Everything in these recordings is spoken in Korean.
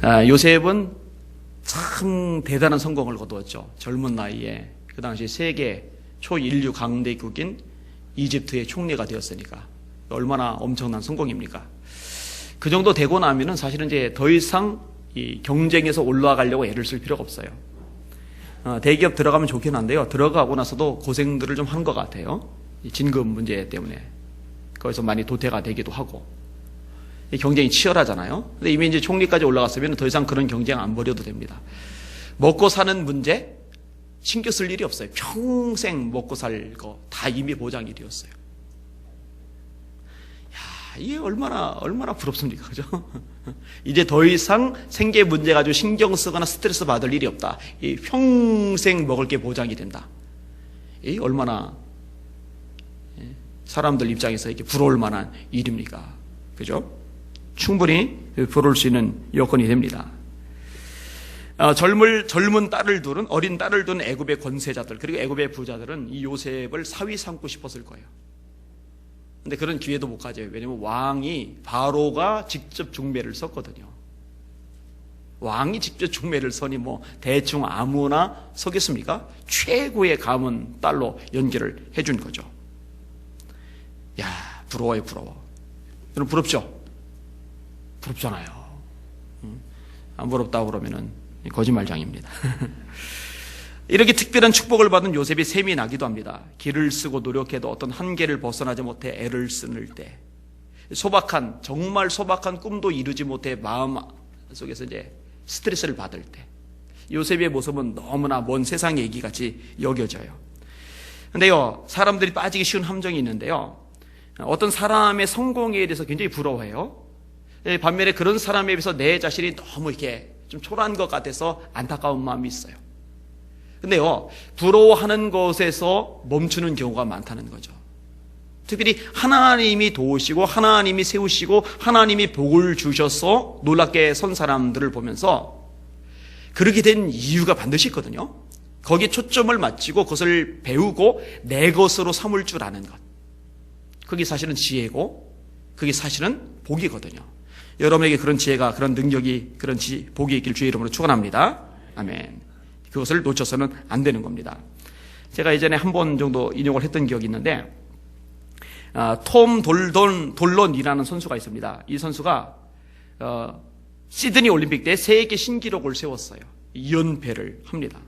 요셉은 참 대단한 성공을 거두었죠. 젊은 나이에 그 당시 세계 초인류 강대국인 이집트의 총리가 되었으니까 얼마나 엄청난 성공입니까? 그 정도 되고 나면은 사실은 이제 더 이상 이 경쟁에서 올라가려고 애를 쓸 필요가 없어요. 대기업 들어가면 좋긴 한데요. 들어가고 나서도 고생들을 좀 한 것 같아요. 이 진급 문제 때문에. 거기서 많이 도태가 되기도 하고. 이 경쟁이 치열하잖아요. 근데 이미 이제 총리까지 올라갔으면 더 이상 그런 경쟁 안 벌여도 됩니다. 먹고 사는 문제 신경 쓸 일이 없어요. 평생 먹고 살 거 다 이미 보장이 되었어요. 야, 이게 얼마나 부럽습니까? 그죠? 이제 더 이상 생계 문제 가지고 신경 쓰거나 스트레스 받을 일이 없다. 이 평생 먹을 게 보장이 된다. 이 얼마나 사람들 입장에서 이렇게 부러울 만한 일입니까? 그죠? 충분히 부러울 수 있는 여건이 됩니다. 젊은 딸을 두는, 어린 딸을 둔 애굽의 권세자들, 그리고 애굽의 부자들은 이 요셉을 사위 삼고 싶었을 거예요. 근데 그런 기회도 못 가져요. 왜냐면 왕이, 바로가 직접 중매를 썼거든요. 왕이 직접 중매를 서니 뭐 대충 아무나 서겠습니까? 최고의 가문 딸로 연결을 해준 거죠. 야, 부러워요, 부러워. 여러분 부럽죠? 부럽잖아요. 안 부럽다고 그러면은 거짓말장입니다. 이렇게 특별한 축복을 받은 요셉이 셈이 나기도 합니다. 길을 쓰고 노력해도 어떤 한계를 벗어나지 못해 애를 쓰는 때, 정말 소박한 꿈도 이루지 못해 마음 속에서 이제 스트레스를 받을 때, 요셉의 모습은 너무나 먼 세상 얘기같이 여겨져요. 근데요, 사람들이 빠지기 쉬운 함정이 있는데요, 어떤 사람의 성공에 대해서 굉장히 부러워해요. 반면에 그런 사람에 비해서 내 자신이 너무 이렇게 좀 초라한 것 같아서 안타까운 마음이 있어요. 근데요, 부러워하는 것에서 멈추는 경우가 많다는 거죠. 특별히 하나님이 도우시고 하나님이 세우시고 하나님이 복을 주셔서 놀랍게 선 사람들을 보면서 그렇게 된 이유가 반드시 있거든요. 거기에 초점을 맞추고 그것을 배우고 내 것으로 삼을 줄 아는 것. 그게 사실은 지혜고 그게 사실은 복이거든요. 여러분에게 그런 지혜가, 그런 능력이, 그런 복이 있길 주의 이름으로 축원합니다. 아멘. 그것을 놓쳐서는 안 되는 겁니다. 제가 예전에 한 번 정도 인용을 했던 기억이 있는데, 톰 돌론이라는 선수가 있습니다. 이 선수가 시드니 올림픽 때 세계 신기록을 세웠어요. 2연패를 합니다.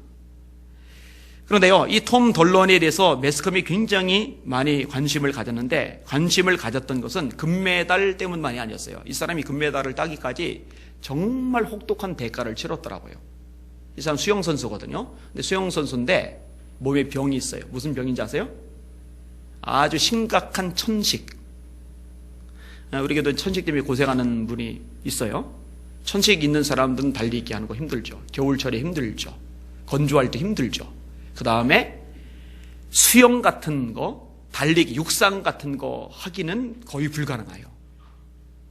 그런데요, 이 톰 돌론에 대해서 매스컴이 굉장히 많이 관심을 가졌는데, 관심을 가졌던 것은 금메달 때문만이 아니었어요. 이 사람이 금메달을 따기까지 정말 혹독한 대가를 치렀더라고요. 이 사람 수영선수거든요. 근데 수영선수인데 몸에 병이 있어요. 무슨 병인지 아세요? 아주 심각한 천식. 우리에게도 천식 때문에 고생하는 분이 있어요. 천식 있는 사람들은 달리기 하는 거 힘들죠. 겨울철에 힘들죠. 건조할 때 힘들죠. 그 다음에 수영 같은 거, 달리기, 육상 같은 거 하기는 거의 불가능해요.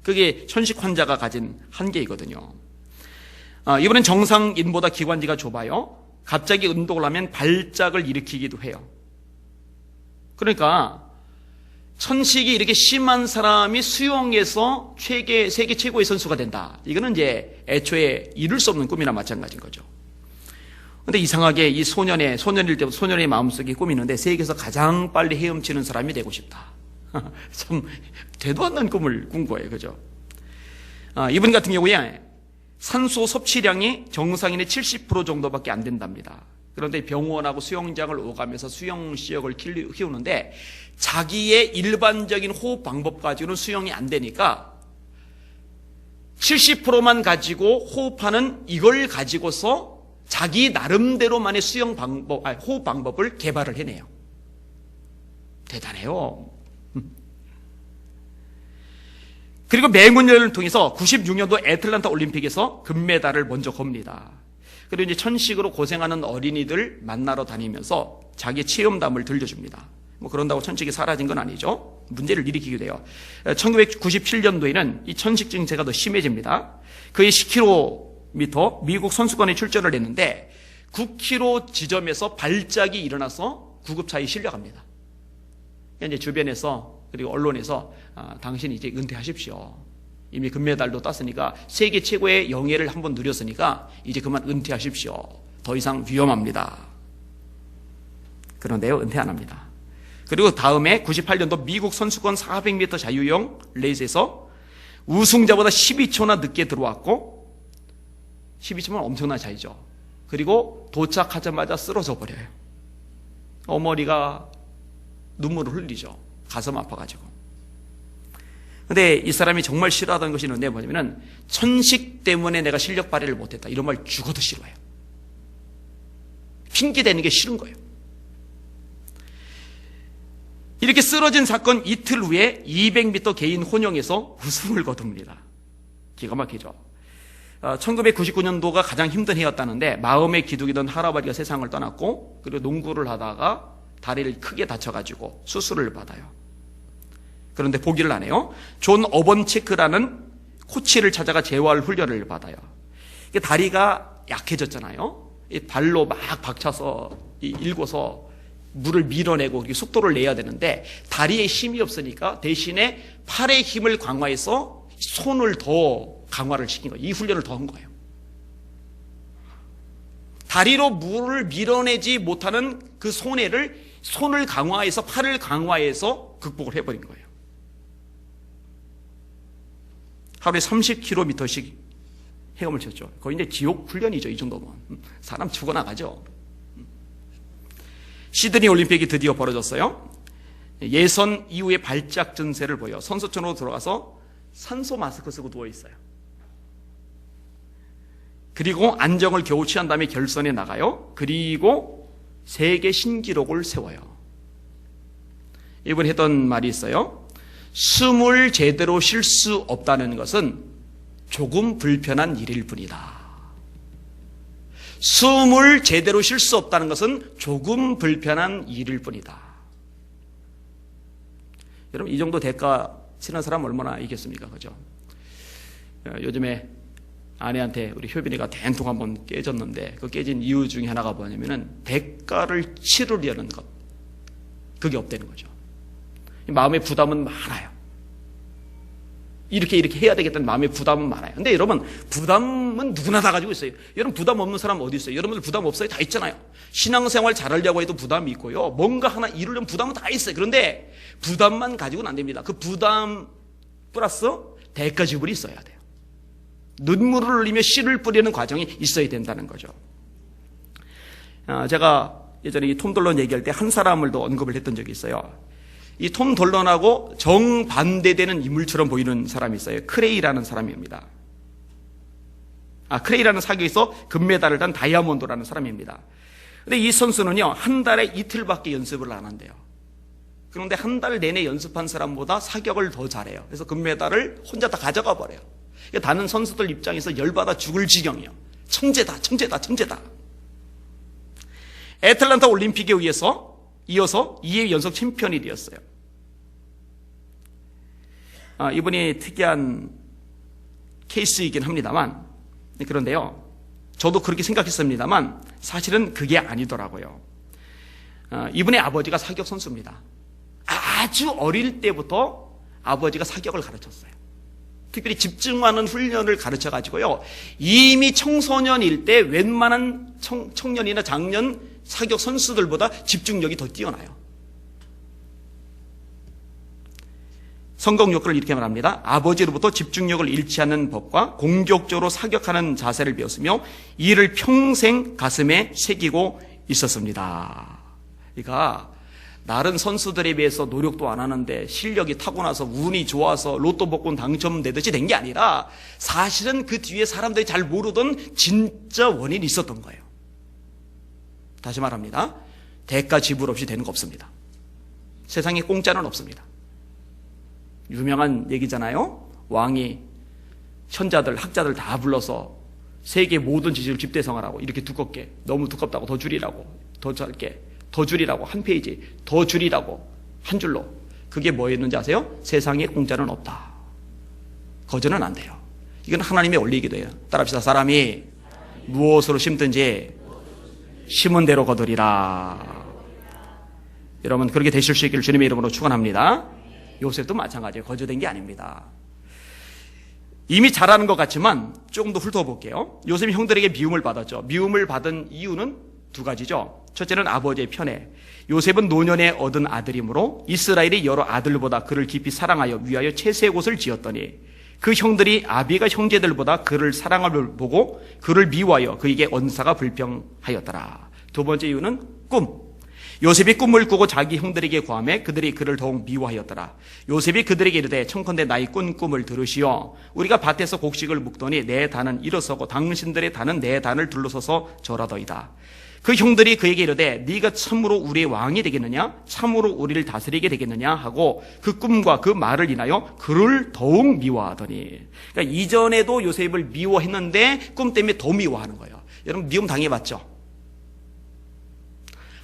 그게 천식 환자가 가진 한계이거든요. 이번엔 정상인보다 기관지가 좁아요. 갑자기 운동을 하면 발작을 일으키기도 해요. 그러니까 천식이 이렇게 심한 사람이 수영에서 세계 최고의 선수가 된다. 이거는 이제 애초에 이룰 수 없는 꿈이나 마찬가지인 거죠. 근데 이상하게 이 소년일 때부터 소년의 마음속에 꿈이 있는데 세계에서 가장 빨리 헤엄치는 사람이 되고 싶다. 참 되도 않는 꿈을 꾼 거예요. 그죠? 이분 같은 경우에 산소 섭취량이 정상인의 70% 정도밖에 안 된답니다. 그런데 병원하고 수영장을 오가면서 수영 실력을 키우는데 자기의 일반적인 호흡 방법 가지고는 수영이 안 되니까 70%만 가지고 호흡하는 이걸 가지고서 자기 나름대로만의 호흡 방법을 개발을 해내요. 대단해요. 그리고 맹운전을 통해서 96년도 애틀란타 올림픽에서 금메달을 먼저 겁니다. 그리고 이제 천식으로 고생하는 어린이들 만나러 다니면서 자기 체험담을 들려줍니다. 뭐 그런다고 천식이 사라진 건 아니죠. 문제를 일으키게 돼요. 1997년도에는 이 천식 증세가 더 심해집니다. 거의 10km 미국 선수권에 출전을 했는데 9km 지점에서 발작이 일어나서 구급차에 실려갑니다. 이제 주변에서 그리고 언론에서 당신이 이제 은퇴하십시오. 이미 금메달도 땄으니까 세계 최고의 영예를 한번 누렸으니까 이제 그만 은퇴하십시오. 더 이상 위험합니다. 그런데요, 은퇴 안 합니다. 그리고 다음에 98년도 미국 선수권 400m 자유형 레이스에서 우승자보다 12초나 늦게 들어왔고 12초면 엄청난 차이죠. 그리고 도착하자마자 쓰러져 버려요. 어머니가 눈물을 흘리죠. 가슴 아파가지고. 근데 이 사람이 정말 싫어하던 것이 있는데 뭐냐면은 천식 때문에 내가 실력 발휘를 못했다. 이런 말 죽어도 싫어해요. 핑계대는 게 싫은 거예요. 이렇게 쓰러진 사건 이틀 후에 200m 개인 혼영에서 우승을 거둡니다. 기가 막히죠. 1999년도가 가장 힘든 해였다는데 마음의 기둥이던 할아버지가 세상을 떠났고 그리고 농구를 하다가 다리를 크게 다쳐가지고 수술을 받아요. 그런데 포기를 안 해요. 존 어번체크라는 코치를 찾아가 재활 훈련을 받아요. 다리가 약해졌잖아요. 발로 막 박차서 일궈서 물을 밀어내고 속도를 내야 되는데 다리에 힘이 없으니까 대신에 팔의 힘을 강화해서 손을 더 강화를 시킨 거예요. 이 훈련을 더 한 거예요. 다리로 물을 밀어내지 못하는 그 손을 강화해서 팔을 강화해서 극복을 해버린 거예요. 하루에 30km씩 헤엄을 쳤죠. 거의 이제 지옥 훈련이죠. 이 정도면 사람 죽어나가죠. 시드니 올림픽이 드디어 벌어졌어요. 예선 이후에 발작 증세를 보여 선수촌으로 들어가서 산소 마스크 쓰고 누워있어요. 그리고 안정을 겨우 취한 다음에 결선에 나가요. 그리고 세계 신기록을 세워요. 이번에 했던 말이 있어요. 숨을 제대로 쉴 수 없다는 것은 조금 불편한 일일 뿐이다. 숨을 제대로 쉴 수 없다는 것은 조금 불편한 일일 뿐이다. 여러분, 이 정도 대가 치는 사람 얼마나 있겠습니까? 그죠? 요즘에 아내한테 우리 효빈이가 된통 한번 깨졌는데 그 깨진 이유 중에 하나가 뭐냐면은 대가를 치르려는 것. 그게 없다는 거죠. 마음의 부담은 많아요. 이렇게 해야 되겠다는 마음의 부담은 많아요. 근데 여러분, 부담은 누구나 다 가지고 있어요. 여러분, 부담 없는 사람 어디 있어요? 여러분들 부담 없어요? 다 있잖아요. 신앙생활 잘하려고 해도 부담이 있고요. 뭔가 하나 이루려면 부담은 다 있어요. 그런데 부담만 가지고는 안 됩니다. 그 부담 플러스 대가 지불이 있어야 돼요. 눈물을 흘리며 씨를 뿌리는 과정이 있어야 된다는 거죠. 제가 예전에 이 톰 돌런 얘기할 때 한 사람을 더 언급을 했던 적이 있어요. 이 톰 돌런하고 정반대되는 인물처럼 보이는 사람이 있어요. 크레이라는 사람입니다. 크레이라는 사격에서 금메달을 딴 다이아몬드라는 사람입니다. 근데 이 선수는요, 한 달에 이틀밖에 연습을 안 한대요. 그런데 한 달 내내 연습한 사람보다 사격을 더 잘해요. 그래서 금메달을 혼자 다 가져가 버려요. 다른 선수들 입장에서 열받아 죽을 지경이에요. 천재다, 천재다, 천재다. 애틀란타 올림픽에 이어서 2회 연속 챔피언이 되었어요. 이분이 특이한 케이스이긴 합니다만, 그런데요, 저도 그렇게 생각했습니다만 사실은 그게 아니더라고요. 이분의 아버지가 사격 선수입니다. 아주 어릴 때부터 아버지가 사격을 가르쳤어요. 특별히 집중하는 훈련을 가르쳐가지고요, 이미 청소년일 때 웬만한 청년이나 장년 사격 선수들보다 집중력이 더 뛰어나요. 성경 요구를 이렇게 말합니다. 아버지로부터 집중력을 잃지 않는 법과 공격적으로 사격하는 자세를 배웠으며 이를 평생 가슴에 새기고 있었습니다. 그러니까 다른 선수들에 비해서 노력도 안 하는데 실력이 타고나서 운이 좋아서 로또 복권 당첨되듯이 된 게 아니라 사실은 그 뒤에 사람들이 잘 모르던 진짜 원인이 있었던 거예요. 다시 말합니다. 대가 지불 없이 되는 거 없습니다. 세상에 공짜는 없습니다. 유명한 얘기잖아요. 왕이 현자들, 학자들 다 불러서 세계 모든 지식을 집대성하라고, 이렇게 두껍게, 너무 두껍다고 더 줄이라고, 더 짧게, 더 줄이라고, 한 페이지 더 줄이라고, 한 줄로. 그게 뭐였는지 아세요? 세상에 공짜는 없다. 거저는 안 돼요. 이건 하나님의 원리이기도 해요. 따라합시다. 사람이 무엇으로 심든지 심은 대로 거두리라. 여러분, 그렇게 되실 수 있기를 주님의 이름으로 축원합니다. 요셉도 마찬가지예요. 거저된 게 아닙니다. 이미 잘 아는 것 같지만 조금 더 훑어볼게요. 요셉이 형들에게 미움을 받았죠. 미움을 받은 이유는 두 가지죠. 첫째는 아버지의 편애. 요셉은 노년에 얻은 아들이므로 이스라엘이 여러 아들보다 그를 깊이 사랑하여 위하여 채색의 곳을 지었더니 그 형들이 아비가 형제들보다 그를 사랑함을 보고 그를 미워하여 그에게 언사가 불평하였더라. 두 번째 이유는 꿈. 요셉이 꿈을 꾸고 자기 형들에게 고하매 그들이 그를 더욱 미워하였더라. 요셉이 그들에게 이르되 청컨대 나의 꾼 꿈을 들으시오. 우리가 밭에서 곡식을 묵더니 내 단은 일어서고 당신들의 단은 내 단을 둘러서서 절하더이다. 그 형들이 그에게 이르되 네가 참으로 우리의 왕이 되겠느냐? 참으로 우리를 다스리게 되겠느냐? 하고 그 꿈과 그 말을 인하여 그를 더욱 미워하더니. 그러니까 이전에도 요셉을 미워했는데 꿈 때문에 더 미워하는 거예요. 여러분 미움 당해봤죠?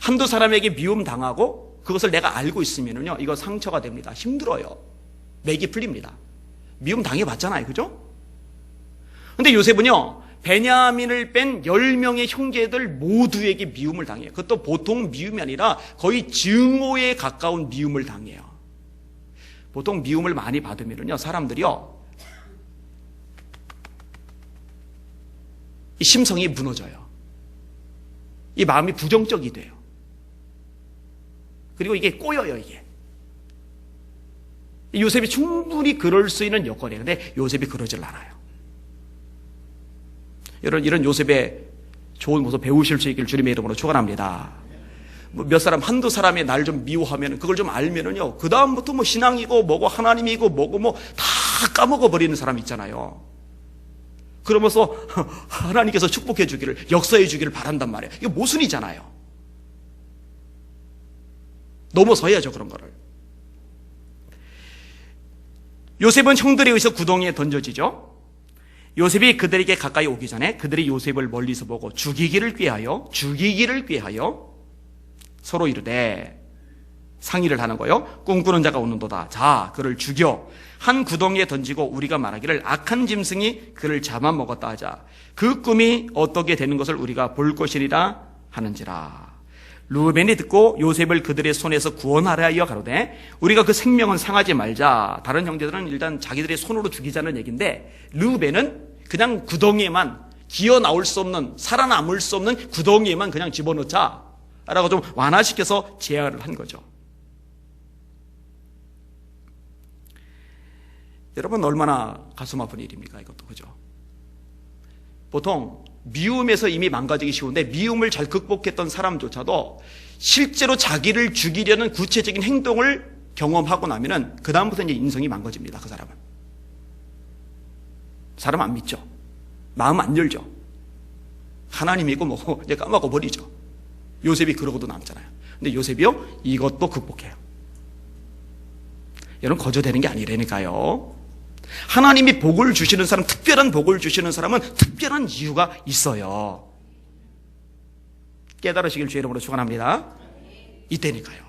한두 사람에게 미움 당하고 그것을 내가 알고 있으면요 이거 상처가 됩니다. 힘들어요. 맥이 풀립니다. 미움 당해봤잖아요. 그죠? 근데 요셉은요 베냐민을 뺀 10명의 형제들 모두에게 미움을 당해요. 그것도 보통 미움이 아니라 거의 증오에 가까운 미움을 당해요. 보통 미움을 많이 받으면요 사람들이요 이 심성이 무너져요. 이 마음이 부정적이 돼요. 그리고 이게 꼬여요, 이게. 요셉이 충분히 그럴 수 있는 여건이에요. 근데 요셉이 그러질 않아요. 이런 요셉의 좋은 모습 배우실 수 있기를 주님의 이름으로 축원합니다. 몇 사람, 한두 사람의 날 좀 미워하면, 그걸 좀 알면은요, 그다음부터 뭐 신앙이고, 뭐고, 하나님이고, 뭐고, 뭐, 다 까먹어버리는 사람 있잖아요. 그러면서 하나님께서 축복해 주기를, 역사해 주기를 바란단 말이에요. 이게 모순이잖아요. 넘어서야죠, 그런 거를. 요셉은 형들에 의해서 구덩이에 던져지죠. 요셉이 그들에게 가까이 오기 전에 그들이 요셉을 멀리서 보고 죽이기를 꾀하여 서로 이르되 상의를 하는 거예요. 꿈꾸는 자가 오는도다. 자, 그를 죽여 한 구덩이에 던지고 우리가 말하기를 악한 짐승이 그를 잡아먹었다 하자. 그 꿈이 어떻게 되는 것을 우리가 볼 것이리라 하는지라. 르우벤이 듣고 요셉을 그들의 손에서 구원하려 하여 가로되 우리가 그 생명은 상하지 말자. 다른 형제들은 일단 자기들의 손으로 죽이자는 얘기인데 르우벤은 그냥 구덩이에만 기어 나올 수 없는, 살아남을 수 없는 구덩이에만 그냥 집어넣자 라고 좀 완화시켜서 제안을 한 거죠. 여러분 얼마나 가슴 아픈 일입니까 이것도. 그죠? 보통 미움에서 이미 망가지기 쉬운데 미움을 잘 극복했던 사람조차도 실제로 자기를 죽이려는 구체적인 행동을 경험하고 나면은 그 다음부터 이제 인성이 망가집니다. 그 사람은. 사람 안 믿죠. 마음 안 열죠. 하나님이고 뭐고 이제 까먹어 버리죠. 요셉이 그러고도 남잖아요. 근데 요셉이요 이것도 극복해요. 여러분 거저되는 게 아니라니까요. 하나님이 복을 주시는 사람, 특별한 복을 주시는 사람은 특별한 이유가 있어요. 깨달으시길 주의 이름으로 축원합니다. 이때니까요.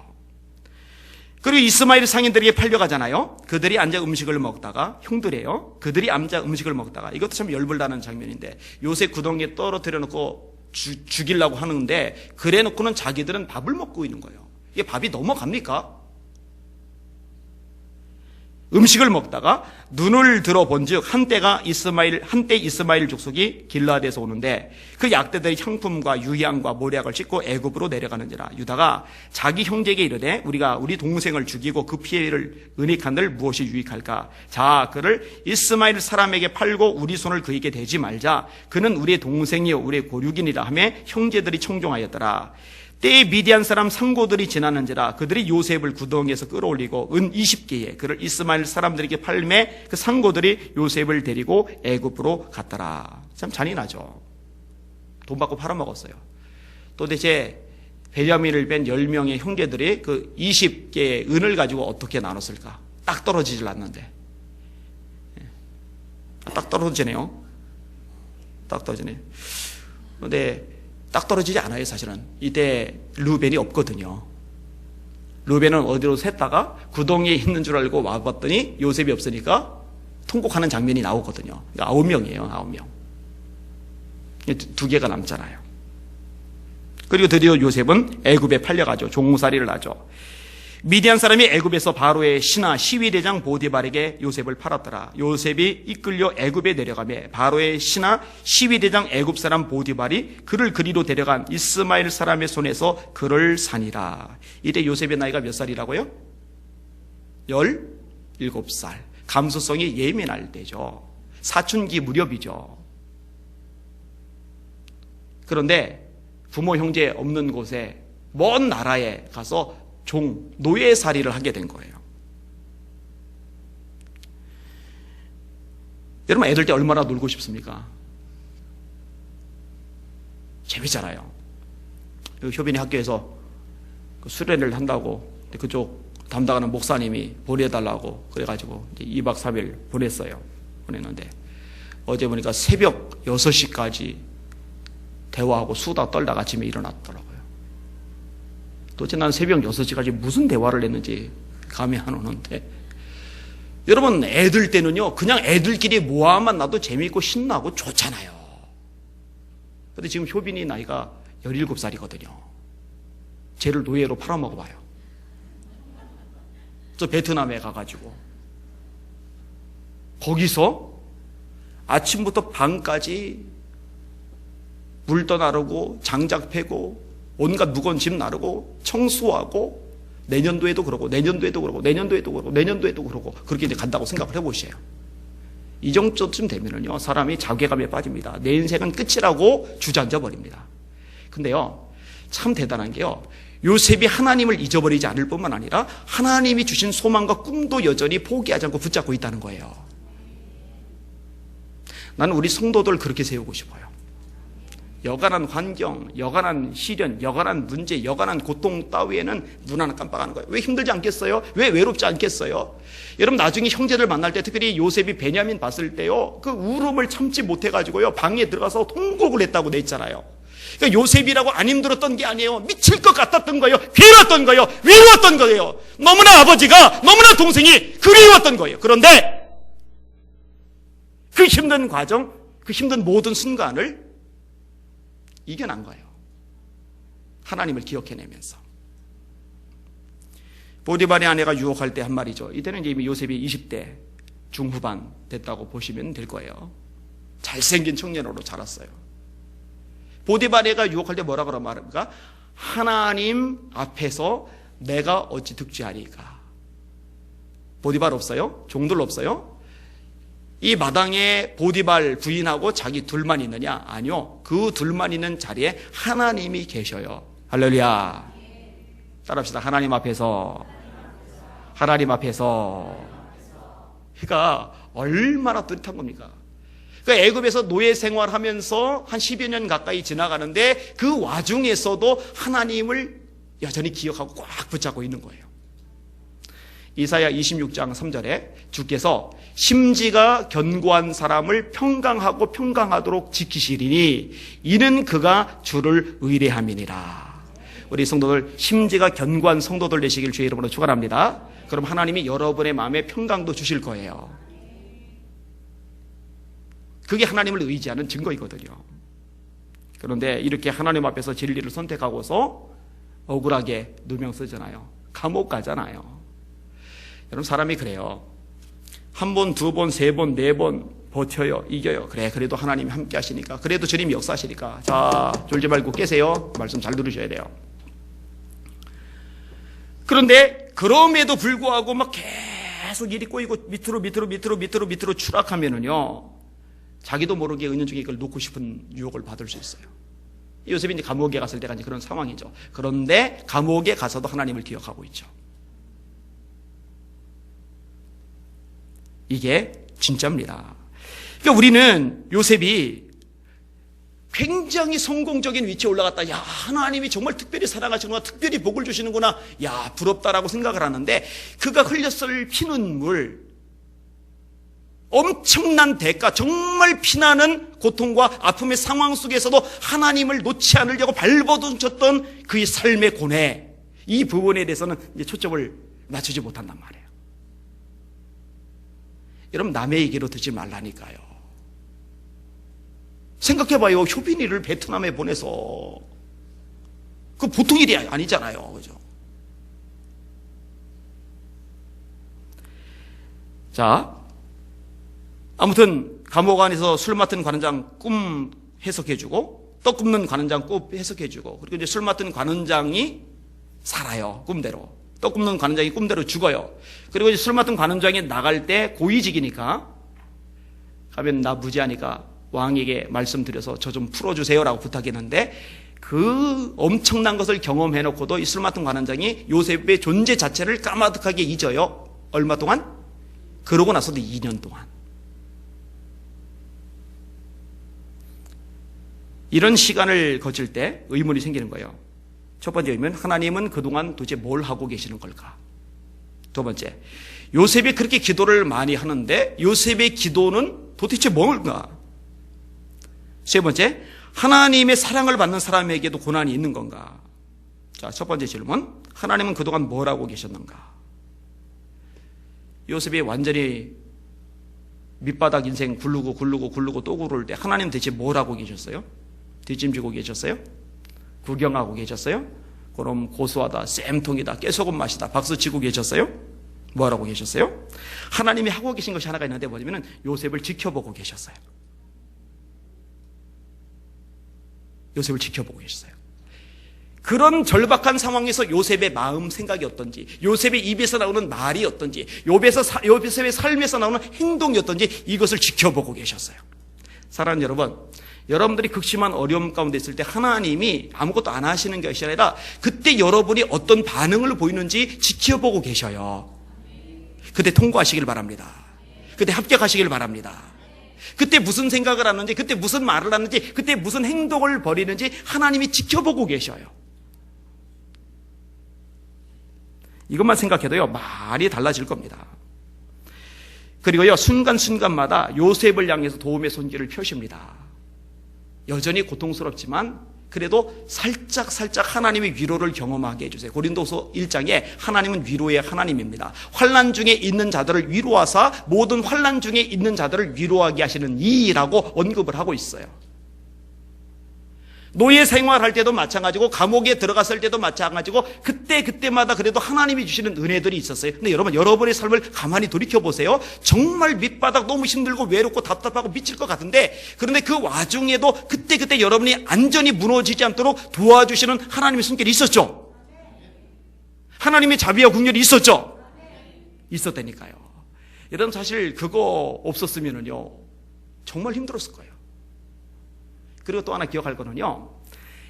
그리고 이스마엘 상인들에게 팔려가잖아요. 그들이 앉아 음식을 먹다가, 형들이에요. 그들이 앉아 음식을 먹다가, 이것도 참 열불나는 장면인데 요셉 구덩이에 떨어뜨려 놓고 죽이려고 하는데 그래 놓고는 자기들은 밥을 먹고 있는 거예요. 이게 밥이 넘어갑니까? 음식을 먹다가 눈을 들어본즉 한때 이스마엘 족속이 길라앗에서 오는데 그 약대들이 향품과 유향과 모략을 싣고 애굽으로 내려가는지라. 유다가 자기 형제에게 이르되 우리가 우리 동생을 죽이고 그 피해를 은닉한들 무엇이 유익할까? 자, 그를 이스마엘 사람에게 팔고 우리 손을 그에게 대지 말자. 그는 우리의 동생이요 우리의 고륙이니라 하며 형제들이 청종하였더라. 때에 미디안 사람 상고들이 지나는지라. 그들이 요셉을 구덩이에서 끌어올리고 은 20개에 그를 이스마엘 사람들에게 팔매 그 상고들이 요셉을 데리고 애굽으로 갔더라. 참 잔인하죠. 돈 받고 팔아먹었어요. 도대체 베냐민을 뺀 10명의 형제들이 그 20개의 은을 가지고 어떻게 나눴을까? 딱 떨어지질 않는데. 딱 떨어지네요. 딱 떨어지네. 그런데 딱 떨어지지 않아요. 사실은 이때 르우벤이 없거든요. 르우벤은 어디로 샜다가 구덩이에 있는 줄 알고 와봤더니 요셉이 없으니까 통곡하는 장면이 나오거든요. 9명이에요. 9명. 2개가 남잖아요. 그리고 드디어 요셉은 애굽에 팔려가죠. 종살이를 하죠. 미디안 사람이 애굽에서 바로의 신하 시위대장 보디발에게 요셉을 팔았더라. 요셉이 이끌려 애굽에 내려가며 바로의 신하 시위대장 애굽 사람 보디발이 그를 그리로 데려간 이스마엘 사람의 손에서 그를 사니라. 이때 요셉의 나이가 몇 살이라고요? 17살. 감수성이 예민할 때죠. 사춘기 무렵이죠. 그런데 부모 형제 없는 곳에 먼 나라에 가서 노예살이를 하게 된 거예요. 여러분, 애들 때 얼마나 놀고 싶습니까? 재밌잖아요. 효빈이 학교에서 수련회를 한다고 그쪽 담당하는 목사님이 보내달라고 그래가지고 2박 3일 보냈는데 어제 보니까 새벽 6시까지 대화하고 수다 떨다가 아침에 일어났더라고요. 도대체 난 새벽 6시까지 무슨 대화를 했는지 감이 안 오는데, 여러분, 애들 때는요 그냥 애들끼리 모아만 놔도 재미있고 신나고 좋잖아요. 근데 지금 효빈이 나이가 17살이거든요. 쟤를 노예로 팔아먹어봐요. 저 베트남에 가가지고 거기서 아침부터 밤까지 물도 나르고 장작 패고 온갖 무거운 짐 나르고 청소하고 내년도에도 그러고 내년도에도 그러고 내년도에도 그러고 내년도에도 그러고 그렇게 이제 간다고 생각을 해보세요. 이 정도쯤 되면은요 사람이 자괴감에 빠집니다. 내 인생은 끝이라고 주저앉아 버립니다. 근데요 참 대단한 게요, 요셉이 하나님을 잊어버리지 않을 뿐만 아니라 하나님이 주신 소망과 꿈도 여전히 포기하지 않고 붙잡고 있다는 거예요. 나는 우리 성도들 그렇게 세우고 싶어요. 여간한 환경, 여간한 시련, 여간한 문제, 여간한 고통 따위에는 눈 하나 깜빡하는 거예요. 왜 힘들지 않겠어요? 왜 외롭지 않겠어요? 여러분, 나중에 형제들 만날 때, 특별히 요셉이 베냐민 봤을 때요 그 울음을 참지 못해가지고요 방에 들어가서 통곡을 했다고 돼 있잖아요. 그러니까 요셉이라고 안 힘들었던 게 아니에요. 미칠 것 같았던 거예요. 괴로웠던 거예요. 외로웠던 거예요. 너무나 아버지가, 너무나 동생이 그리웠던 거예요. 그런데 그 힘든 과정, 그 힘든 모든 순간을 이겨난 거예요. 하나님을 기억해내면서. 보디발의 아내가 유혹할 때 한 말이죠. 이때는 이제 이미 요셉이 20대 중후반 됐다고 보시면 될 거예요. 잘생긴 청년으로 자랐어요. 보디발애가 유혹할 때 뭐라 그러 말합니까? 하나님 앞에서 내가 어찌 득죄하리까. 보디발 없어요? 종들 없어요? 이 마당에 보디발 부인하고 자기 둘만 있느냐? 아니요. 그 둘만 있는 자리에 하나님이 계셔요. 할렐루야. 따라합시다. 하나님 앞에서. 하나님 앞에서. 그러니까 얼마나 뜻한 겁니까? 그러니까 애굽에서 노예 생활하면서 한 10여 년 가까이 지나가는데 그 와중에서도 하나님을 여전히 기억하고 꽉 붙잡고 있는 거예요. 이사야 26장 3절에 주께서 심지가 견고한 사람을 평강하고 평강하도록 지키시리니 이는 그가 주를 의뢰함이니라. 우리 성도들, 심지가 견고한 성도들 되시길 주의 이름으로 축원합니다. 그럼 하나님이 여러분의 마음에 평강도 주실 거예요. 그게 하나님을 의지하는 증거이거든요. 그런데 이렇게 하나님 앞에서 진리를 선택하고서 억울하게 누명 쓰잖아요. 감옥 가잖아요. 여러분, 사람이 그래요. 한 번, 두 번, 세 번, 네 번 버텨요. 이겨요. 그래, 그래도 하나님이 함께 하시니까. 그래도 주님이 역사하시니까. 자, 졸지 말고 깨세요. 말씀 잘 들으셔야 돼요. 그런데 그럼에도 불구하고 막 계속 일이 꼬이고 밑으로 추락하면은요, 자기도 모르게 은연중에 이걸 놓고 싶은 유혹을 받을 수 있어요. 요셉이 이제 감옥에 갔을 때가 이제 그런 상황이죠. 그런데 감옥에 가서도 하나님을 기억하고 있죠. 이게 진짜입니다. 그러니까 우리는 요셉이 굉장히 성공적인 위치에 올라갔다. 야, 하나님이 정말 특별히 사랑하시는구나, 특별히 복을 주시는구나, 야, 부럽다라고 생각을 하는데, 그가 흘렸을 피눈물, 엄청난 대가, 정말 피나는 고통과 아픔의 상황 속에서도 하나님을 놓지 않으려고 발버둥쳤던 그의 삶의 고뇌, 이 부분에 대해서는 이제 초점을 맞추지 못한단 말이에요. 여러분, 남의 얘기로 듣지 말라니까요. 생각해봐요. 효빈이를 베트남에 보내서. 그 보통 일이 아니잖아요. 그죠? 자, 아무튼 감옥 안에서 술 맡은 관원장 꿈 해석해주고 떡 굽는 관원장 꿈 해석해주고 그리고 이제 술 맡은 관원장이 살아요. 꿈대로. 떡 굽는 관원장이 꿈대로 죽어요. 그리고 이제 술 맡은 관원장이 나갈 때 고위직이니까 가면 나 무지하니까 왕에게 말씀드려서 저 좀 풀어주세요라고 부탁했는데 그 엄청난 것을 경험해놓고도 이 술 맡은 관원장이 요셉의 존재 자체를 까마득하게 잊어요. 얼마 동안? 그러고 나서도 2년 동안. 이런 시간을 거칠 때 의문이 생기는 거예요. 첫 번째 의문, 하나님은 그동안 도대체 뭘 하고 계시는 걸까? 두 번째, 요셉이 그렇게 기도를 많이 하는데 요셉의 기도는 도대체 뭘까? 세 번째, 하나님의 사랑을 받는 사람에게도 고난이 있는 건가? 자, 첫 번째 질문, 하나님은 그동안 뭘 하고 계셨는가? 요셉이 완전히 밑바닥 인생 굴르고 또 구를 때 하나님 대체 뭘 하고 계셨어요? 뒷짐지고 계셨어요? 구경하고 계셨어요? 그럼 고소하다, 쌤통이다, 깨소금 맛이다 박수치고 계셨어요? 뭐 하고 계셨어요? 하나님이 하고 계신 것이 하나가 있는데 뭐냐면 요셉을 지켜보고 계셨어요. 요셉을 지켜보고 계셨어요. 그런 절박한 상황에서 요셉의 마음 생각이 어떤지, 요셉의 입에서 나오는 말이 어떤지, 요셉의 삶에서 나오는 행동이 어떤지 이것을 지켜보고 계셨어요. 사랑하는 여러분, 여러분들이 극심한 어려움 가운데 있을 때 하나님이 아무것도 안 하시는 것이 아니라 그때 여러분이 어떤 반응을 보이는지 지켜보고 계셔요. 그때 통과하시길 바랍니다. 그때 합격하시길 바랍니다. 그때 무슨 생각을 하는지, 그때 무슨 말을 하는지, 그때 무슨 행동을 벌이는지 하나님이 지켜보고 계셔요. 이것만 생각해도요, 많이 달라질 겁니다. 그리고요, 순간순간마다 요셉을 향해서 도움의 손길을 펴십니다. 여전히 고통스럽지만 그래도 살짝 하나님의 위로를 경험하게 해주세요. 고린도서 1장에 하나님은 위로의 하나님입니다. 환난 중에 있는 자들을 위로하사 모든 환난 중에 있는 자들을 위로하게 하시는 이라고 언급을 하고 있어요. 노예 생활할 때도 마찬가지고 감옥에 들어갔을 때도 마찬가지고 그때마다 그래도 하나님이 주시는 은혜들이 있었어요. 근데 여러분, 여러분의 삶을 가만히 돌이켜보세요. 정말 밑바닥 너무 힘들고 외롭고 답답하고 미칠 것 같은데 그런데 그 와중에도 그때 여러분이 안전히 무너지지 않도록 도와주시는 하나님의 손길이 있었죠. 하나님의 자비와 긍휼이 있었죠. 있었다니까요. 여러분, 사실 그거 없었으면요 정말 힘들었을 거예요. 그리고 또 하나 기억할 거는요,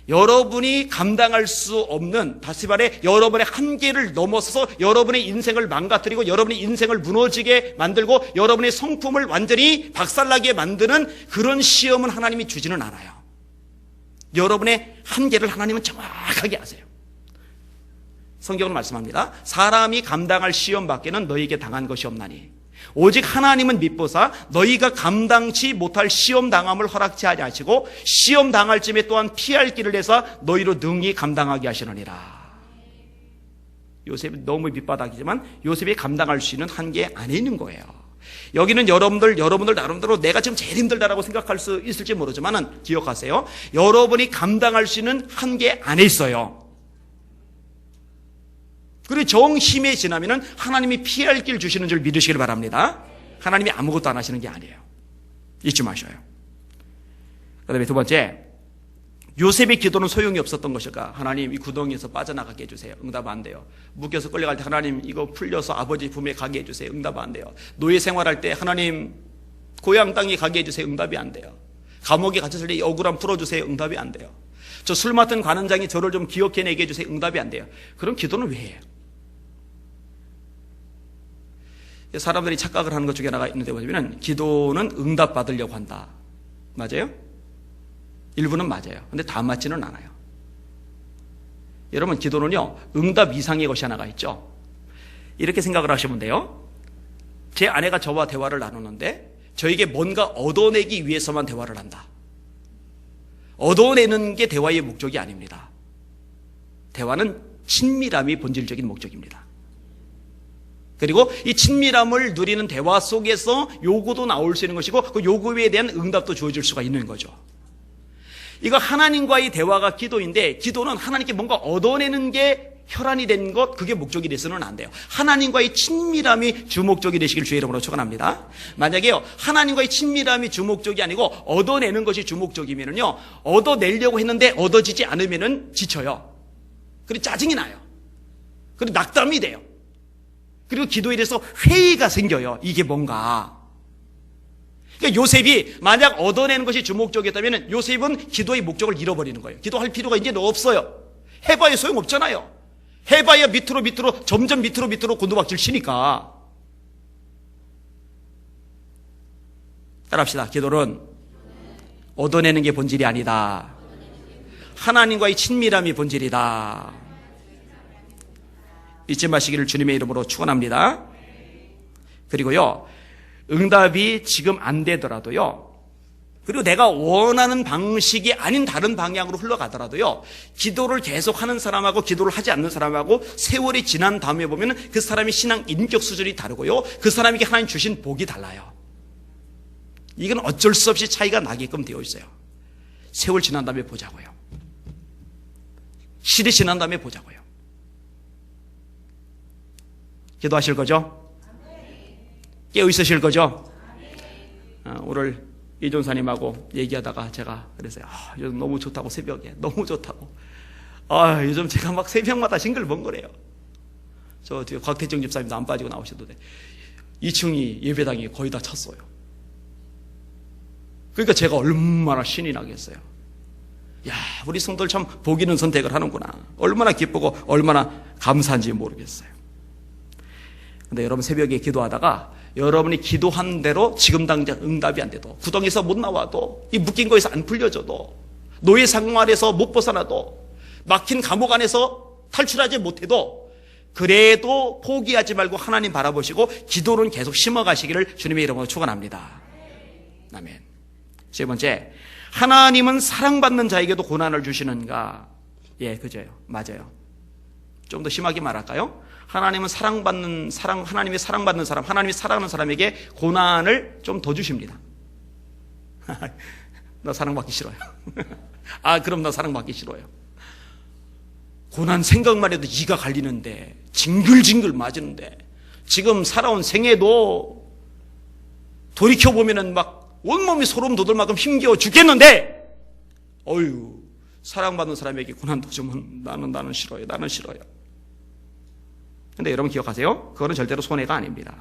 여러분이 감당할 수 없는, 다시 말해 여러분의 한계를 넘어서서 여러분의 인생을 망가뜨리고 여러분의 인생을 무너지게 만들고 여러분의 성품을 완전히 박살나게 만드는 그런 시험은 하나님이 주지는 않아요. 여러분의 한계를 하나님은 정확하게 아세요. 성경은 말씀합니다. 사람이 감당할 시험 밖에는 너희에게 당한 것이 없나니 오직 하나님은 미쁘사 너희가 감당치 못할 시험 당함을 허락치 아니하시고 시험 당할 쯤에 또한 피할 길을 내서 너희로 능히 감당하게 하시느니라. 요셉이 너무 밑바닥이지만 요셉이 감당할 수 있는 한계 안에 있는 거예요. 여기는 여러분들 나름대로 내가 지금 제일 힘들다라고 생각할 수 있을지 모르지만은 기억하세요. 여러분이 감당할 수 있는 한계 안에 있어요. 그리고 정심에 지나면은 하나님이 피할 길 주시는 줄 믿으시길 바랍니다. 하나님이 아무것도 안 하시는 게 아니에요. 잊지 마셔요. 그 다음에 두 번째, 요셉의 기도는 소용이 없었던 것일까? 하나님, 이 구덩이에서 빠져나가게 해주세요. 응답 안 돼요. 묶여서 끌려갈 때 하나님 이거 풀려서 아버지 품에 가게 해주세요. 응답 안 돼요. 노예 생활할 때 하나님 고향 땅에 가게 해주세요. 응답이 안 돼요. 감옥에 갇혔을 때 이 억울함 풀어주세요. 응답이 안 돼요. 저 술 맡은 관원장이 저를 좀 기억해내게 해주세요. 응답이 안 돼요. 그럼 기도는 왜 해요? 사람들이 착각을 하는 것 중에 하나가 있는데 뭐냐면 기도는 응답받으려고 한다. 맞아요? 일부는 맞아요. 근데 다 맞지는 않아요. 여러분, 기도는요 응답 이상의 것이 하나가 있죠. 이렇게 생각을 하시면 돼요. 제 아내가 저와 대화를 나누는데 저에게 뭔가 얻어내기 위해서만 대화를 한다. 얻어내는 게 대화의 목적이 아닙니다. 대화는 친밀함이 본질적인 목적입니다. 그리고 이 친밀함을 누리는 대화 속에서 요구도 나올 수 있는 것이고 그 요구에 대한 응답도 주어질 수가 있는 거죠. 이거 하나님과의 대화가 기도인데 기도는 하나님께 뭔가 얻어내는 게 혈안이 된 것, 그게 목적이 돼서는 안 돼요. 하나님과의 친밀함이 주목적이 되시길 주의 이름으로 축원합니다. 만약에요, 하나님과의 친밀함이 주목적이 아니고 얻어내는 것이 주목적이면은요, 얻어내려고 했는데 얻어지지 않으면은 지쳐요. 그리고 짜증이 나요. 그리고 낙담이 돼요. 그리고 기도에 대해서 회의가 생겨요. 이게 뭔가. 그러니까 요셉이 만약 얻어내는 것이 주목적이었다면 요셉은 기도의 목적을 잃어버리는 거예요. 기도할 필요가 이제 없어요. 해봐야 소용없잖아요. 해봐야 밑으로 점점 밑으로 곤두박질 치니까. 따라합시다. 기도는 얻어내는 게 본질이 아니다. 하나님과의 친밀함이 본질이다. 잊지 마시기를 주님의 이름으로 축원합니다. 그리고요, 응답이 지금 안 되더라도요, 그리고 내가 원하는 방식이 아닌 다른 방향으로 흘러가더라도요, 기도를 계속하는 사람하고 기도를 하지 않는 사람하고 세월이 지난 다음에 보면 그 사람의 신앙 인격 수준이 다르고요, 그 사람에게 하나님 주신 복이 달라요. 이건 어쩔 수 없이 차이가 나게끔 되어 있어요. 세월 지난 다음에 보자고요. 시대 지난 다음에 보자고요. 기도하실 거죠? 깨어 있으실 거죠? 오늘 이존사님하고 얘기하다가 제가 그랬어요. 요즘 너무 좋다고, 새벽에 너무 좋다고. 요즘 제가 막 새벽마다 싱글벙글해요. 저 뒤에 곽태정 집사님도 안 빠지고 나오셔도 돼. 2층이 예배당이 거의 다 찼어요. 그러니까 제가 얼마나 신이 나겠어요. 야, 우리 성도들 참 복 있는 선택을 하는구나. 얼마나 기쁘고 얼마나 감사한지 모르겠어요. 근데 여러분, 새벽에 기도하다가 여러분이 기도한 대로 지금 당장 응답이 안 돼도, 구덩이에서 못 나와도, 이 묶인 거에서 안 풀려져도, 노예 생활에서 못 벗어나도, 막힌 감옥 안에서 탈출하지 못해도, 그래도 포기하지 말고 하나님 바라보시고 기도는 계속 심어가시기를 주님의 이름으로 축원합니다. 아멘. 세 번째, 하나님은 사랑받는 자에게도 고난을 주시는가? 예, 그죠요. 맞아요. 좀 더 심하게 말할까요? 하나님은 하나님이 사랑받는 사람, 하나님이 사랑하는 사람에게 고난을 좀 더 주십니다. 나 사랑받기 싫어요. 그럼 나 사랑받기 싫어요. 고난 생각만 해도 이가 갈리는데, 징글징글 맞는데, 지금 살아온 생애도 돌이켜보면은 막 온몸이 소름 돋을 만큼 힘겨워 죽겠는데, 사랑받는 사람에게 고난도 주면 나는 싫어요. 나는 싫어요. 근데 여러분 기억하세요? 그거는 절대로 손해가 아닙니다.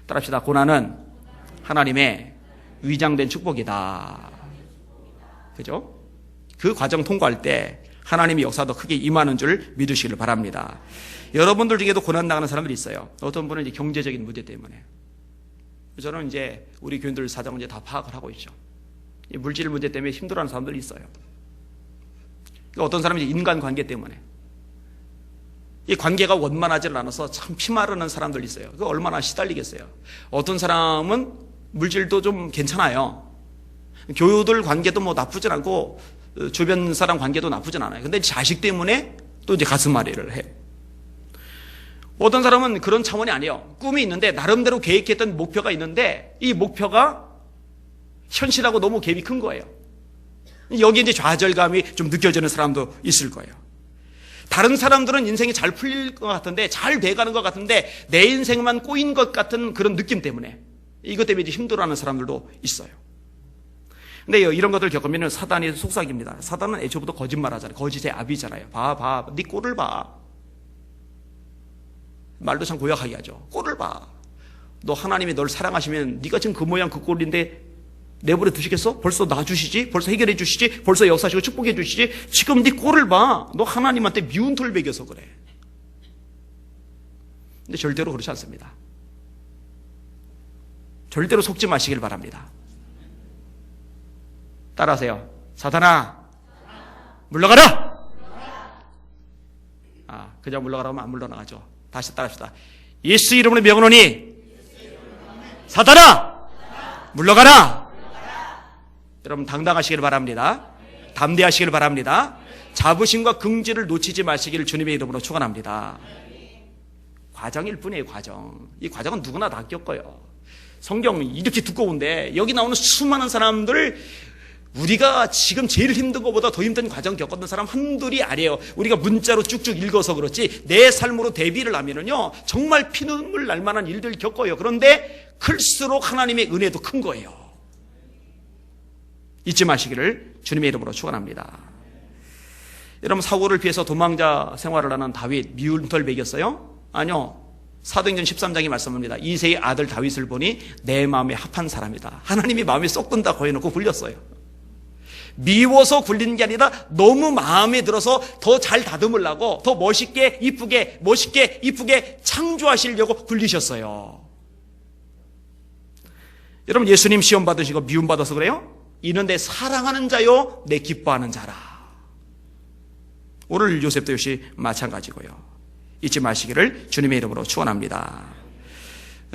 따라합시다. 고난은 하나님의 위장된 축복이다. 그죠? 그 과정 통과할 때 하나님의 역사도 크게 임하는 줄 믿으시길 바랍니다. 여러분들 중에도 고난 당하는 사람들이 있어요. 어떤 분은 이제 경제적인 문제 때문에. 저는 이제 우리 교인들 사정을 이제 다 파악을 하고 있죠. 이 물질 문제 때문에 힘들어하는 사람들이 있어요. 어떤 사람은 이제 인간 관계 때문에. 이 관계가 원만하지 않아서 참 피마르는 사람들 있어요. 그거 얼마나 시달리겠어요. 어떤 사람은 물질도 좀 괜찮아요. 교우들 관계도 뭐 나쁘진 않고 주변 사람 관계도 나쁘진 않아요. 근데 자식 때문에 또 이제 가슴앓이를 해요. 어떤 사람은 그런 차원이 아니에요. 꿈이 있는데 나름대로 계획했던 목표가 있는데 이 목표가 현실하고 너무 갭이 큰 거예요. 여기에 이제 좌절감이 좀 느껴지는 사람도 있을 거예요. 다른 사람들은 인생이 잘 풀릴 것 같은데, 잘 돼가는 것 같은데 내 인생만 꼬인 것 같은 그런 느낌 때문에, 이것 때문에 이제 힘들어하는 사람들도 있어요. 근데 이런 것들 겪으면 사단이 속삭입니다. 사단은 애초부터 거짓말하잖아요. 거짓의 아비잖아요. 네 꼴을 봐. 말도 참 고약하게 하죠. 꼴을 봐. 너 하나님이 널 사랑하시면 네가 지금 그 모양 그 꼴인데 내버려 두시겠어? 벌써 놔주시지? 벌써 해결해 주시지? 벌써 역사하시고 축복해 주시지? 지금 네 꼴을 봐. 너 하나님한테 미운 털 먹여서 그래. 근데 절대로 그렇지 않습니다. 절대로 속지 마시길 바랍니다. 따라하세요. 사탄아, 물러가라! 그냥 물러가라 하면 안 물러나가죠. 다시 따라합시다. 예수 이름으로 명하노니 사탄아, 물러가라! 여러분 당당하시길 바랍니다. 담대하시길 바랍니다. 자부심과 긍지를 놓치지 마시기를 주님의 이름으로 축원합니다. 과정일 뿐이에요. 과정. 이 과정은 누구나 다 겪어요. 성경 이렇게 두꺼운데 여기 나오는 수많은 사람들 우리가 지금 제일 힘든 것보다 더 힘든 과정 겪었던 사람 한둘이 아니에요. 우리가 문자로 쭉쭉 읽어서 그렇지 내 삶으로 대비를 하면은요 정말 피눈물 날 만한 일들 겪어요. 그런데 클수록 하나님의 은혜도 큰 거예요. 잊지 마시기를 주님의 이름으로 축원합니다. 여러분, 사울을 피해서 도망자 생활을 하는 다윗 미움털 먹였어요? 아니요. 사도행전 13장이 말씀합니다. 이새의 아들 다윗을 보니 내 마음에 합한 사람이다. 하나님이 마음에 쏙 든다고 해놓고 굴렸어요. 미워서 굴린 게 아니라 너무 마음에 들어서 더 잘 다듬으려고 더 멋있게 이쁘게 창조하시려고 굴리셨어요. 여러분, 예수님 시험 받으시고 미움 받아서 그래요? 이는 내 사랑하는 자요 내 기뻐하는 자라. 오늘 요셉도 역시 마찬가지고요. 잊지 마시기를 주님의 이름으로 축원합니다.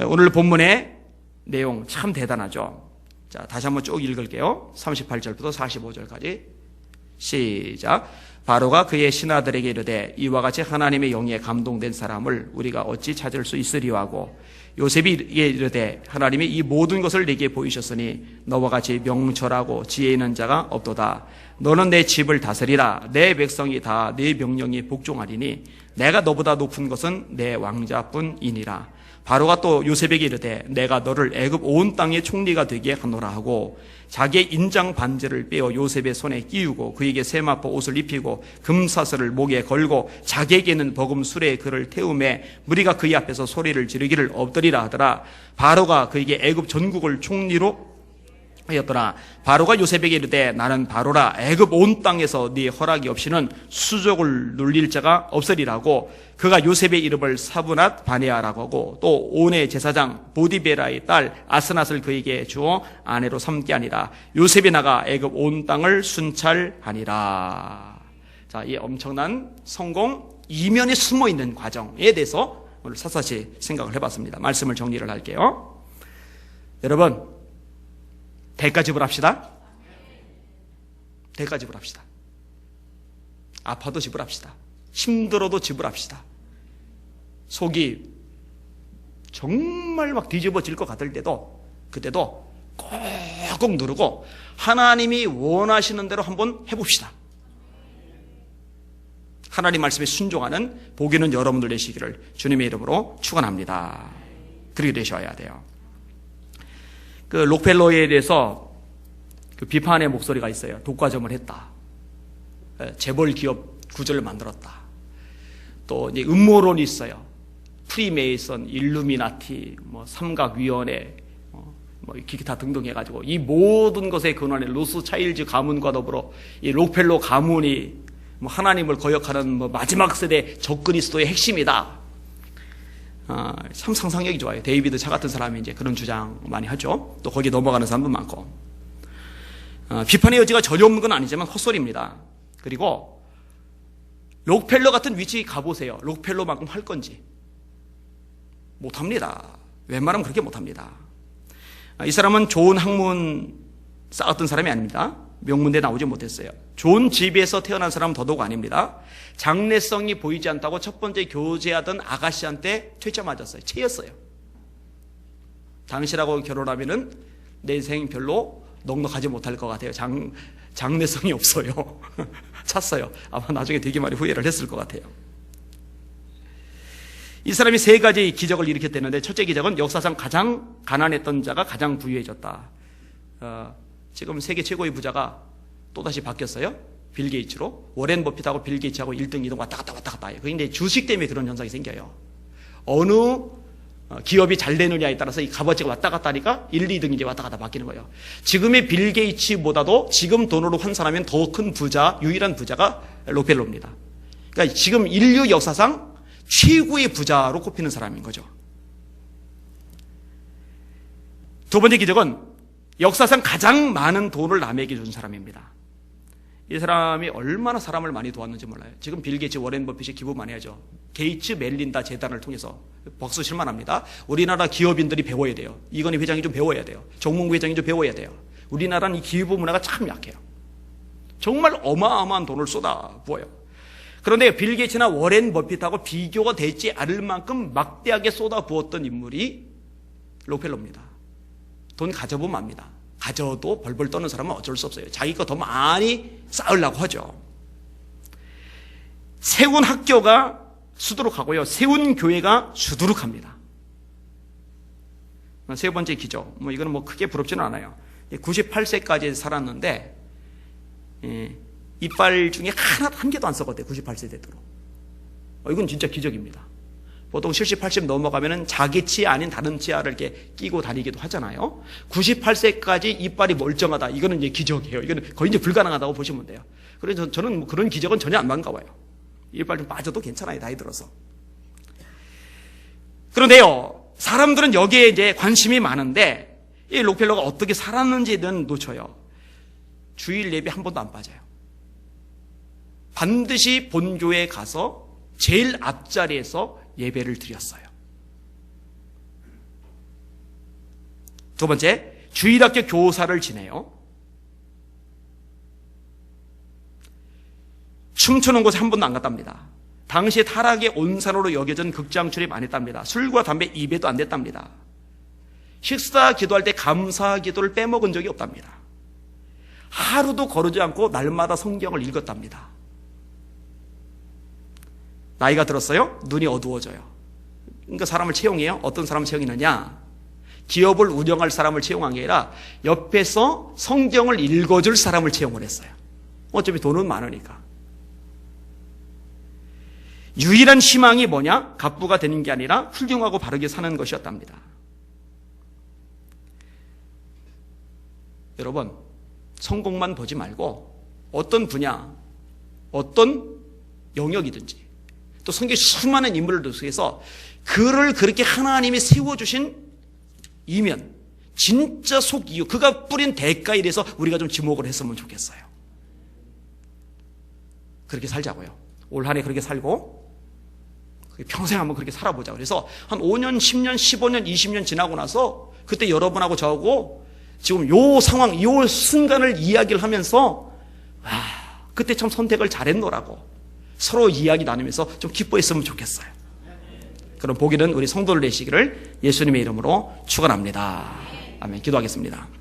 오늘 본문의 내용 참 대단하죠. 자, 다시 한번 쭉 읽을게요. 38절부터 45절까지 시작. 바로가 그의 신하들에게 이르되 이와 같이 하나님의 영에 감동된 사람을 우리가 어찌 찾을 수 있으리요 하고 요셉이 이르되 하나님이 이 모든 것을 내게 보이셨으니 너와 같이 명철하고 지혜 있는 자가 없도다. 너는 내 집을 다스리라. 내 백성이 다 내 명령에 복종하리니 내가 너보다 높은 것은 내 왕자뿐이니라. 바로가 또 요셉에게 이르되 내가 너를 애굽 온 땅의 총리가 되게 하노라 하고 자기의 인장 반지를 빼어 요셉의 손에 끼우고 그에게 세마포 옷을 입히고 금사슬을 목에 걸고 자기에게는 버금 수레에 그를 태우매 무리가 그의 앞에서 소리를 지르기를 엎드리라 하더라. 바로가 그에게 애굽 전국을 총리로 하였더라. 바로가 요셉에게 이르되 나는 바로라. 애굽 온 땅에서 네 허락이 없이는 수족을 눌릴 자가 없으리라고. 그가 요셉의 이름을 사브낫 바네아라고 하고 또 온의 제사장 보디베라의 딸 아스낫을 그에게 주어 아내로 삼게 하니라. 요셉이 나가 애굽 온 땅을 순찰하니라. 자, 이 엄청난 성공 이면에 숨어 있는 과정에 대해서 오늘 샅샅이 생각을 해봤습니다. 말씀을 정리를 할게요. 여러분, 대가 지불합시다. 대가 지불합시다. 아파도 지불합시다. 힘들어도 지불합시다. 속이 정말 막 뒤집어질 것 같을 때도 그때도 꾹꾹 누르고 하나님이 원하시는 대로 한번 해봅시다. 하나님 말씀에 순종하는 복 있는 여러분들 되시기를 주님의 이름으로 축원합니다. 그렇게 되셔야 돼요. 그 록펠러에 대해서 그 비판의 목소리가 있어요. 독과점을 했다. 재벌 기업 구조를 만들었다. 또 이제 음모론이 있어요. 프리메이슨, 일루미나티, 뭐 삼각위원회, 뭐 기타 등등 해가지고 이 모든 것의 근원에 로스차일즈 가문과 더불어 이 록펠러 가문이 뭐 하나님을 거역하는 뭐 마지막 세대 적그리스도의 핵심이다. 참 상상력이 좋아요. 데이비드 차 같은 사람이 이제 그런 주장 많이 하죠. 또 거기 넘어가는 사람도 많고. 비판의 여지가 전혀 없는 건 아니지만 헛소리입니다. 그리고 록펠러 같은 위치 가보세요. 록펠러만큼 할 건지. 못합니다. 웬만하면 그렇게 못합니다. 이 사람은 좋은 학문 쌓았던 사람이 아닙니다. 명문대 나오지 못했어요. 좋은 집에서 태어난 사람은 더더욱 아닙니다. 장래성이 보이지 않다고 첫 번째 교제하던 아가씨한테 퇴짜 맞았어요. 채였어요. 당신하고 결혼하면은 내 인생 별로 넉넉하지 못할 것 같아요. 장래성이 없어요. 찼어요. 아마 나중에 되게 많이 후회를 했을 것 같아요. 이 사람이 세 가지 기적을 일으켰다는데 첫째 기적은 역사상 가장 가난했던 자가 가장 부유해졌다. 지금 세계 최고의 부자가 또다시 바뀌었어요. 빌 게이츠로. 워렌 버핏하고 빌 게이츠하고 1등, 2등 왔다 갔다 해요. 그런데 주식 때문에 그런 현상이 생겨요. 어느 기업이 잘 되느냐에 따라서 이 값어치가 왔다 갔다 하니까 1, 2등이 이제 왔다 갔다 바뀌는 거예요. 지금의 빌 게이츠보다도 지금 돈으로 환산하면 더 큰 부자, 유일한 부자가 록펠러입니다. 그러니까 지금 인류 역사상 최고의 부자로 꼽히는 사람인 거죠. 두 번째 기적은 역사상 가장 많은 돈을 남에게 준 사람입니다. 이 사람이 얼마나 사람을 많이 도왔는지 몰라요. 지금 빌 게이츠, 워렌 버핏이 기부 많이 하죠. 게이츠 멜린다 재단을 통해서 박수 칠만합니다. 우리나라 기업인들이 배워야 돼요. 이건희 회장이 좀 배워야 돼요. 정몽구 회장이 좀 배워야 돼요. 우리나라는 이 기부 문화가 참 약해요. 정말 어마어마한 돈을 쏟아부어요. 그런데 빌 게이츠나 워렌 버핏하고 비교가 되지 않을 만큼 막대하게 쏟아부었던 인물이 록펠러입니다. 돈 가져보면 압니다. 가져도 벌벌 떠는 사람은 어쩔 수 없어요. 자기 거 더 많이 쌓으려고 하죠. 세운 학교가 수두룩하고요. 세운 교회가 수두룩합니다. 세 번째 기적. 이거는 크게 부럽지는 않아요. 98세까지 살았는데, 이빨 중에 한 개도 안 썩었대요. 98세 되도록. 이건 진짜 기적입니다. 보통 70, 80 넘어가면은 자기 치아 아닌 다른 치아를 이렇게 끼고 다니기도 하잖아요. 98세까지 이빨이 멀쩡하다. 이거는 이제 기적이에요. 이거는 거의 이제 불가능하다고 보시면 돼요. 그래서 저는 그런 기적은 전혀 안 반가워요. 이빨 좀 빠져도 괜찮아요. 나이 들어서. 그런데요, 사람들은 여기에 이제 관심이 많은데, 이 록펠러가 어떻게 살았는지는 놓쳐요. 주일 예배 한 번도 안 빠져요. 반드시 본교에 가서 제일 앞자리에서 예배를 드렸어요. 두 번째, 주일학교 교사를 지내요. 춤추는 곳에 한 번도 안 갔답니다. 당시에 타락의 온산으로 여겨진 극장 출입 안 했답니다. 술과 담배 입에도 안 댔답니다. 식사 기도할 때 감사 기도를 빼먹은 적이 없답니다. 하루도 거르지 않고 날마다 성경을 읽었답니다. 나이가 들었어요? 눈이 어두워져요. 그러니까 사람을 채용해요. 어떤 사람을 채용했느냐? 기업을 운영할 사람을 채용한 게 아니라 옆에서 성경을 읽어줄 사람을 채용을 했어요. 어차피 돈은 많으니까. 유일한 희망이 뭐냐? 갑부가 되는 게 아니라 훌륭하고 바르게 사는 것이었답니다. 여러분, 성공만 보지 말고 어떤 분야, 어떤 영역이든지 또 성경 수많은 인물들 속에서 그를 그렇게 하나님이 세워주신 이면 진짜 속 이유, 그가 뿌린 대가에 대해서 우리가 좀 지목을 했으면 좋겠어요. 그렇게 살자고요. 올 한 해 그렇게 살고 평생 한번 그렇게 살아보자. 그래서 한 5년, 10년, 15년, 20년 지나고 나서 그때 여러분하고 저하고 지금 요 상황, 요 순간을 이야기를 하면서 그때 참 선택을 잘했노라고 서로 이야기 나누면서 좀 기뻐했으면 좋겠어요. 그럼 보기는 우리 성도를 내시기를 예수님의 이름으로 축원합니다. 아멘. 기도하겠습니다.